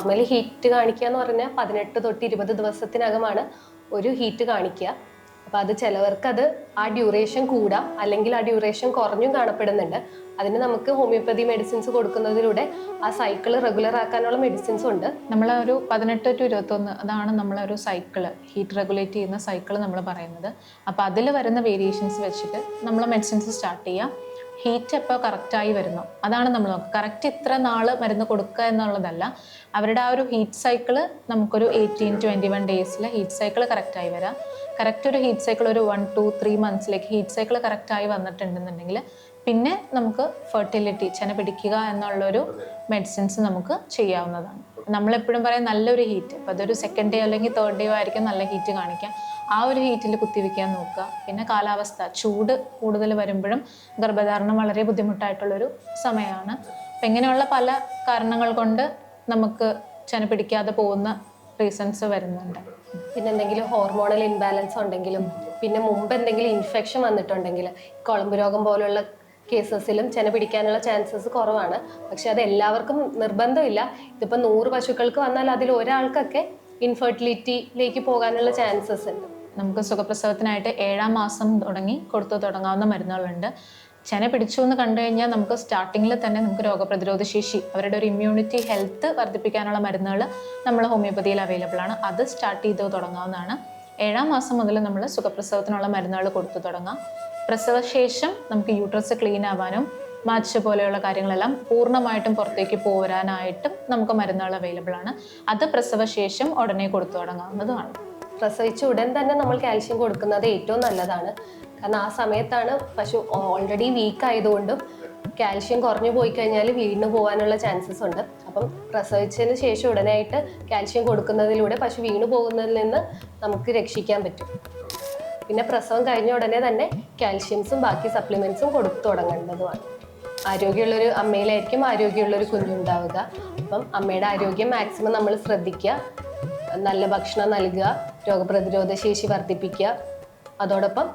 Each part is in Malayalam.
നോർമലി ഹീറ്റ് കാണിക്കുക എന്ന് പറഞ്ഞാൽ 18 തൊട്ട് 20 ദിവസത്തിനകമാണ് ഒരു ഹീറ്റ് കാണിക്കുക. അപ്പം അത് ചിലവർക്ക് അത് ആ ഡ്യൂറേഷൻ കൂടാം, അല്ലെങ്കിൽ ആ ഡ്യൂറേഷൻ കുറഞ്ഞും കാണപ്പെടുന്നുണ്ട്. അതിന് നമുക്ക് ഹോമിയോപ്പതി മെഡിസിൻസ് കൊടുക്കുന്നതിലൂടെ ആ സൈക്കിൾ റെഗുലർ ആക്കാനുള്ള മെഡിസിൻസും ഉണ്ട്. നമ്മളൊരു 18 to 21 അതാണ് നമ്മളൊരു സൈക്കിള്, ഹീറ്റ് റെഗുലേറ്റ് ചെയ്യുന്ന സൈക്കിൾ നമ്മൾ പറയുന്നത്. അപ്പോൾ അതിൽ വരുന്ന വേരിയേഷൻസ് വെച്ചിട്ട് നമ്മൾ മെഡിസിൻസ് സ്റ്റാർട്ട് ചെയ്യാം. ഹീറ്റ് എപ്പോൾ കറക്റ്റായി വരുന്നു അതാണ് നമ്മൾ നോക്കുക. കറക്റ്റ് ഇത്ര നാൾ മരുന്ന് കൊടുക്കുക എന്നുള്ളതല്ല, അവരുടെ ആ ഒരു ഹീറ്റ് സൈക്കിള് നമുക്കൊരു 18-21 ഡേയ്സിൽ ഹീറ്റ് സൈക്കിൾ കറക്റ്റായി വരാം. കറക്റ്റ് ഒരു ഹീറ്റ് സൈക്കിൾ ഒരു 1-2-3 മന്ത്സിലേക്ക് ഹീറ്റ് സൈക്കിൾ കറക്റ്റായി വന്നിട്ടുണ്ടെന്നുണ്ടെങ്കിൽ പിന്നെ നമുക്ക് ഫെർട്ടിലിറ്റി, ചെന പിടിക്കുക എന്നുള്ളൊരു മെഡിസിൻസ് നമുക്ക് ചെയ്യാവുന്നതാണ്. നമ്മളെപ്പോഴും പറയാം നല്ലൊരു ഹീറ്റ്, അപ്പോൾ അതൊരു 2nd ഡേ അല്ലെങ്കിൽ 3rd ഡേ ആയിരിക്കും നല്ല ഹീറ്റ് കാണിക്കാം. ആ ഒരു ഹീറ്റിൽ കുത്തിവെക്കാൻ നോക്കുക. പിന്നെ കാലാവസ്ഥ, ചൂട് കൂടുതൽ വരുമ്പോഴും ഗർഭധാരണം വളരെ ബുദ്ധിമുട്ടായിട്ടുള്ളൊരു സമയമാണ്. അപ്പം ഇങ്ങനെയുള്ള പല കാരണങ്ങൾ കൊണ്ട് നമുക്ക് ചെന പിടിക്കാതെ പോകുന്ന റീസൺസ് വരുന്നുണ്ട്. പിന്നെ എന്തെങ്കിലും ഹോർമോണൽ ഇംബാലൻസ് ഉണ്ടെങ്കിലും, പിന്നെ മുമ്പ് എന്തെങ്കിലും ഇൻഫെക്ഷൻ വന്നിട്ടുണ്ടെങ്കിൽ, കുളമ്പ് രോഗം പോലുള്ള കേസസിലും ചെന പിടിക്കാനുള്ള ചാൻസസ് കുറവാണ്. പക്ഷെ അത് എല്ലാവർക്കും നിർബന്ധമില്ല. ഇതിപ്പോൾ 100 പശുക്കൾക്ക് വന്നാൽ അതിൽ ഒരാൾക്കൊക്കെ ഇൻഫെർട്ടിലിറ്റിയിലേക്ക് പോകാനുള്ള ചാൻസസ് ഉണ്ട്. നമുക്ക് സുഖപ്രസവത്തിനായിട്ട് 7ാം മാസം കൊടുത്തു തുടങ്ങാവുന്ന മരുന്നുകളുണ്ട്. ചെന പിടിച്ചു എന്ന് കണ്ടു കഴിഞ്ഞാൽ നമുക്ക് സ്റ്റാർട്ടിങ്ങിൽ തന്നെ നമുക്ക് രോഗപ്രതിരോധ ശേഷി, അവരുടെ ഒരു ഇമ്മ്യൂണിറ്റി ഹെൽത്ത് വർദ്ധിപ്പിക്കാനുള്ള മരുന്നുകൾ നമ്മൾ ഹോമിയോപ്പതിയിൽ അവൈലബിൾ ആണ്. അത് സ്റ്റാർട്ട് ചെയ്ത് തുടങ്ങാവുന്നതാണ്. 7ാം മാസം മുതൽ നമ്മൾ സുഖപ്രസവത്തിനുള്ള മരുന്നുകൾ കൊടുത്തു തുടങ്ങാം. പ്രസവശേഷം നമുക്ക് യൂട്രസ് ക്ലീൻ ആവാനും മാച്ച് പോലെയുള്ള കാര്യങ്ങളെല്ലാം പൂർണ്ണമായിട്ടും പുറത്തേക്ക് പോരാനായിട്ടും നമുക്ക് മരുന്നുകൾ അവൈലബിൾ ആണ്. അത് പ്രസവശേഷം ഉടനെ കൊടുത്തു തുടങ്ങാവുന്നതുമാണ്. പ്രസവിച്ച ഉടൻ തന്നെ നമ്മൾ കാൽഷ്യം കൊടുക്കുന്നത് ഏറ്റവും നല്ലതാണ്. കാരണം ആ സമയത്താണ് പശു ഓൾറെഡി വീക്ക് ആയതുകൊണ്ടും കാൽഷ്യം കുറഞ്ഞു പോയി കഴിഞ്ഞാൽ വീണ് പോകാനുള്ള ചാൻസസ് ഉണ്ട്. അപ്പം പ്രസവിച്ചതിന് ശേഷം ഉടനായിട്ട് കാൽഷ്യം കൊടുക്കുന്നതിലൂടെ പശു വീണു പോകുന്നതിൽ നിന്ന് നമുക്ക് രക്ഷിക്കാൻ പറ്റും. പിന്നെ പ്രസവം കഴിഞ്ഞ ഉടനെ തന്നെ കാൽഷ്യംസും ബാക്കി സപ്ലിമെൻറ്റ്സും കൊടുത്തു തുടങ്ങേണ്ടതുമാണ്. ആരോഗ്യമുള്ളൊരു അമ്മയിലായിരിക്കും ആരോഗ്യമുള്ളൊരു കുഞ്ഞുണ്ടാവുക. അപ്പം അമ്മയുടെ ആരോഗ്യം മാക്സിമം നമ്മൾ ശ്രദ്ധിക്കുക, നല്ല ഭക്ഷണം നൽകുക, രോഗപ്രതിരോധ ശേഷി വർദ്ധിപ്പിക്കുക. അതോടൊപ്പം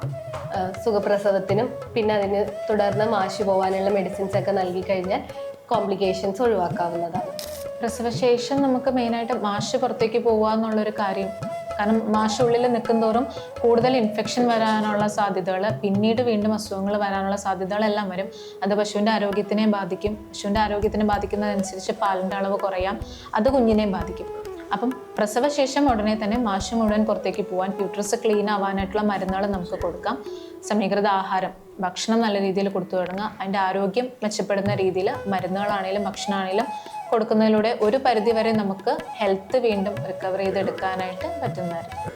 സുഖപ്രസവത്തിനും പിന്നെ അതിന് തുടർന്ന് മാശു പോകാനുള്ള മെഡിസിൻസ് ഒക്കെ നൽകി കഴിഞ്ഞാൽ കോംപ്ലിക്കേഷൻസ് ഒഴിവാക്കാവുന്നതാണ്. പ്രസവശേഷം നമുക്ക് മെയിനായിട്ട് മാശ് പുറത്തേക്ക് പോകുക എന്നുള്ളൊരു കാര്യം, കാരണം മാശ് ഉള്ളിൽ നിൽക്കുന്തോറും കൂടുതൽ ഇൻഫെക്ഷൻ വരാനുള്ള സാധ്യതകൾ, പിന്നീട് വീണ്ടും അസുഖങ്ങൾ വരാനുള്ള സാധ്യതകളെല്ലാം വരും. അത് പശുവിൻ്റെ ആരോഗ്യത്തിനെ ബാധിക്കും. പശുവിൻ്റെ ആരോഗ്യത്തിനെ ബാധിക്കുന്നതനുസരിച്ച് പാലിൻ്റെ അളവ് കുറയാം, അത് കുഞ്ഞിനെയും ബാധിക്കും. അപ്പം പ്രസവശേഷം ഉടനെ തന്നെ മാശ് മുഴുവൻ പുറത്തേക്ക് പോകാൻ, യൂട്രസ് ക്ലീൻ ആവാനായിട്ടുള്ള മരുന്നുകൾ നമുക്ക് കൊടുക്കാം. സമീകൃത ആഹാരം, ഭക്ഷണം നല്ല രീതിയിൽ കൊടുത്തു തുടങ്ങുക. അതിൻ്റെ ആരോഗ്യം മെച്ചപ്പെടുന്ന രീതിയിൽ മരുന്നുകളാണെങ്കിലും ഭക്ഷണമാണെങ്കിലും കൊടുക്കുന്നതിലൂടെ ഒരു പരിധിവരെ നമുക്ക് ഹെൽത്ത് വീണ്ടും റിക്കവർ ചെയ്തെടുക്കാനായിട്ട് പറ്റുന്നതായിരിക്കും.